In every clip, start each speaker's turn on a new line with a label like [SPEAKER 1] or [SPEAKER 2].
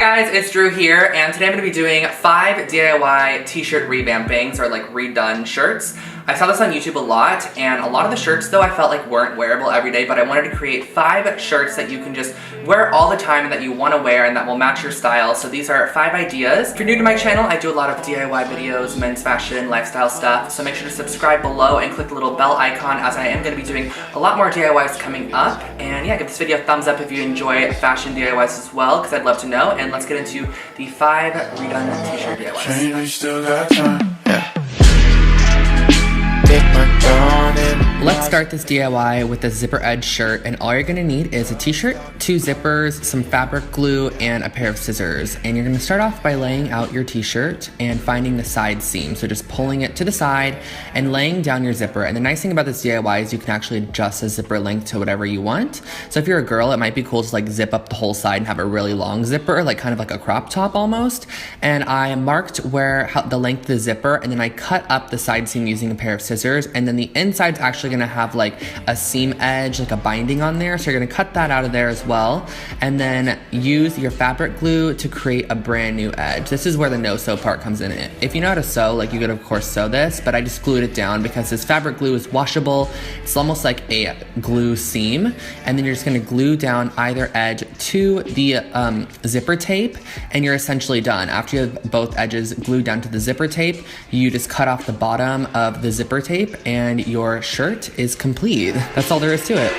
[SPEAKER 1] guys, it's Drew here, and today I'm going to be doing 5 DIY t-shirt revampings, or like redone shirts. I saw this on YouTube a lot, and a lot of the shirts though I felt like weren't wearable every day, but I wanted to create 5 shirts that you can just wear all the time and that you want to wear and that will match your style. So these are 5 ideas. If you're new to my channel, I do a lot of DIY videos, men's fashion, lifestyle stuff, so make sure to subscribe below and click the little bell icon, as I am going to be doing a lot more DIYs coming up. And yeah, give this video a thumbs up if you enjoy fashion DIYs as well, because I'd love to know. And let's get into the 5 redone t-shirt DIYs. Let's start this DIY with a zipper edge shirt, and all you're gonna need is a t-shirt, 2 zippers, some fabric glue, and a pair of scissors. And you're gonna start off by laying out your t-shirt and finding the side seam. So just pulling it to the side and laying down your zipper. And the nice thing about this DIY is you can actually adjust the zipper length to whatever you want. So if you're a girl, it might be cool to like zip up the whole side and have a really long zipper, like kind of like a crop top almost. And I marked the length of the zipper, and then I cut up the side seam using a pair of scissors, and then the inside's actually gonna have like a seam edge, like a binding on there. So you're gonna cut that out of there as well, and then use your fabric glue to create a brand new edge. This is where the no-sew part comes in. If you know how to sew, like you could of course sew this, but I just glued it down because this fabric glue is washable. It's almost like a glue seam, and then you're just gonna glue down either edge to the zipper tape, and you're essentially done. After you have both edges glued down to the zipper tape, you just cut off the bottom of the zipper tape, and your shirt is complete. That's all there is to it.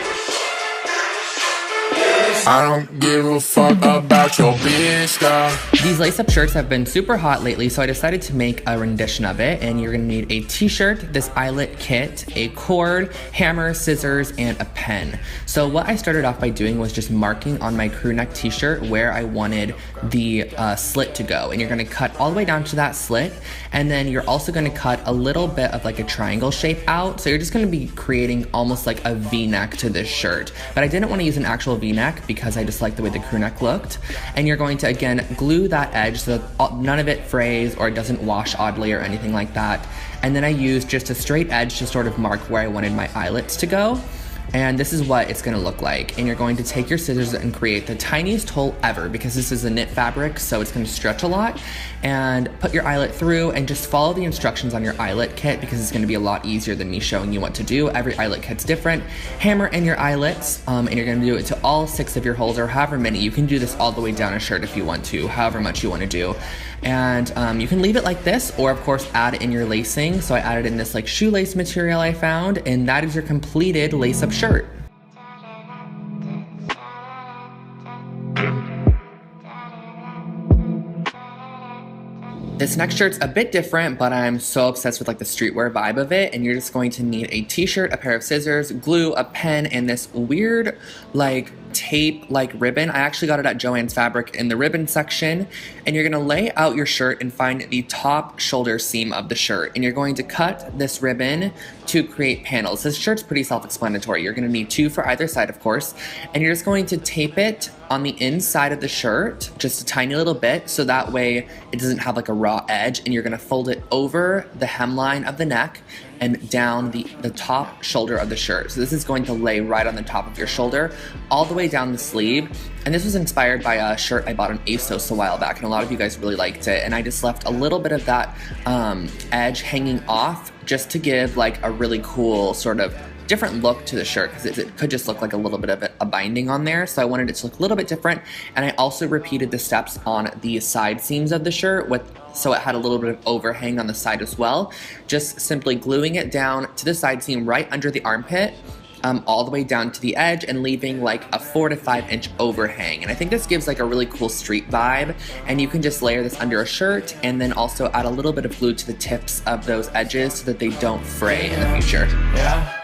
[SPEAKER 2] I don't give a fuck about your bitch, girl.
[SPEAKER 1] These lace-up shirts have been super hot lately, so I decided to make a rendition of it. And you're gonna need a t-shirt, this eyelet kit, a cord, hammer, scissors, and a pen. So what I started off by doing was just marking on my crew neck t-shirt where I wanted the slit to go. And you're gonna cut all the way down to that slit, and then you're also gonna cut a little bit of like a triangle shape out. So you're just gonna be creating almost like a V-neck to this shirt. But I didn't wanna use an actual V-neck because I just liked the way the crew neck looked. And you're going to again glue that edge so that none of it frays or doesn't wash oddly or anything like that. And then I used just a straight edge to sort of mark where I wanted my eyelets to go. And this is what it's gonna look like. And you're going to take your scissors and create the tiniest hole ever, because this is a knit fabric, so it's gonna stretch a lot. And put your eyelet through and just follow the instructions on your eyelet kit, because it's gonna be a lot easier than me showing you what to do. Every eyelet kit's different. Hammer in your eyelets, and you're gonna do it to all 6 of your holes, or however many. You can do this all the way down a shirt if you want to, however much you wanna do. And you can leave it like this, or of course add in your lacing. So I added in this like shoelace material I found, and that is your completed lace-up shirt. This next shirt's a bit different, but I'm so obsessed with like the streetwear vibe of it. And you're just going to need a t-shirt, a pair of scissors, glue, a pen, and this weird like tape like ribbon. I actually got it at Joann's Fabric in the ribbon section. And you're gonna lay out your shirt and find the top shoulder seam of the shirt, and you're going to cut this ribbon to create panels. This shirt's pretty self-explanatory. You're gonna need 2 for either side, of course, and you're just going to tape it on the inside of the shirt just a tiny little bit, so that way it doesn't have like a raw edge. And you're gonna fold it over the hemline of the neck and down the top shoulder of the shirt. So this is going to lay right on the top of your shoulder, all the way down the sleeve. And this was inspired by a shirt I bought on ASOS a while back, and a lot of you guys really liked it. And I just left a little bit of that edge hanging off just to give like a really cool sort of different look to the shirt, because it could just look like a little bit of a binding on there. So I wanted it to look a little bit different. And I also repeated the steps on the side seams of the shirt so it had a little bit of overhang on the side as well. Just simply gluing it down to the side seam right under the armpit, all the way down to the edge, and leaving like a 4 to 5 inch overhang. And I think this gives like a really cool street vibe, and you can just layer this under a shirt and then also add a little bit of glue to the tips of those edges so that they don't fray in the future.
[SPEAKER 2] Yeah.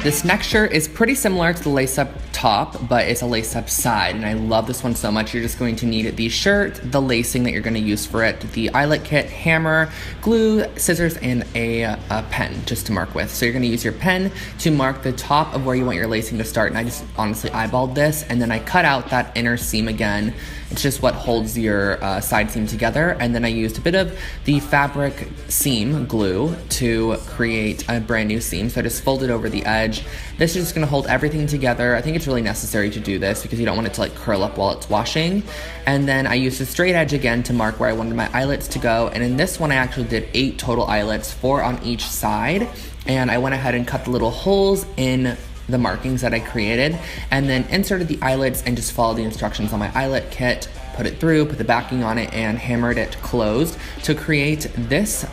[SPEAKER 1] This next shirt is pretty similar to the lace-up top, but it's a lace-up side, and I love this one so much. You're just going to need the shirt, the lacing that you're going to use for it, the eyelet kit, hammer, glue, scissors, and a pen just to mark with. So you're going to use your pen to mark the top of where you want your lacing to start, and I just honestly eyeballed this, and then I cut out that inner seam again. It's just what holds your side seam together, and then I used a bit of the fabric seam glue to create a brand new seam. So I just folded over the edge edge. This is just gonna hold everything together. I think it's really necessary to do this because you don't want it to like curl up while it's washing. And then I used the straight edge again to mark where I wanted my eyelets to go. And in this one, I actually did 8 total eyelets, 4 on each side. And I went ahead and cut the little holes in the markings that I created, and then inserted the eyelets and just followed the instructions on my eyelet kit, put it through, put the backing on it, and hammered it closed to create this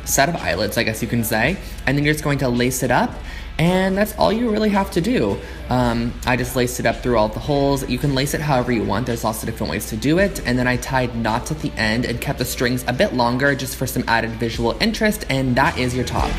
[SPEAKER 1] set of eyelets, I guess you can say. And then you're just going to lace it up, and that's all you really have to do. I just laced it up through all the holes. You can lace it however you want. There's lots of different ways to do it. And then I tied knots at the end and kept the strings a bit longer just for some added visual interest, and that is your top.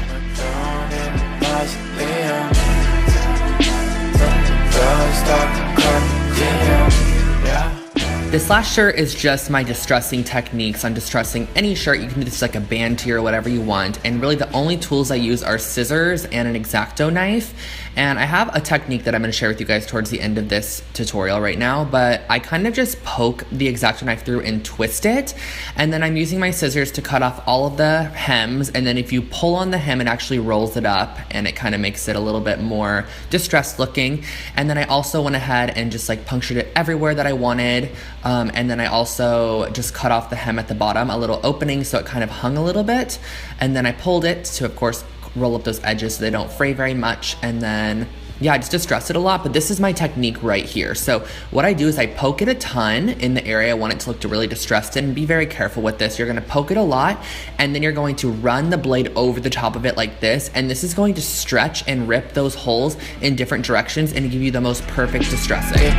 [SPEAKER 1] This last shirt is just my distressing techniques on distressing any shirt. You can do this like a band tee or whatever you want. And really the only tools I use are scissors and an X-Acto knife. And I have a technique that I'm gonna share with you guys towards the end of this tutorial right now, but I kind of just poke the X-Acto knife through and twist it. And then I'm using my scissors to cut off all of the hems. And then if you pull on the hem, it actually rolls it up and it kind of makes it a little bit more distressed looking. And then I also went ahead and just like punctured it everywhere that I wanted. And then I also just cut off the hem at the bottom, a little opening so it kind of hung a little bit. And then I pulled it to, of course, roll up those edges so they don't fray very much. And then, yeah, I just distress it a lot, but this is my technique right here. So what I do is I poke it a ton in the area I want it to look really distressed in. Be very careful with this. You're gonna poke it a lot, and then you're going to run the blade over the top of it like this, and this is going to stretch and rip those holes in different directions and give you the most perfect distressing.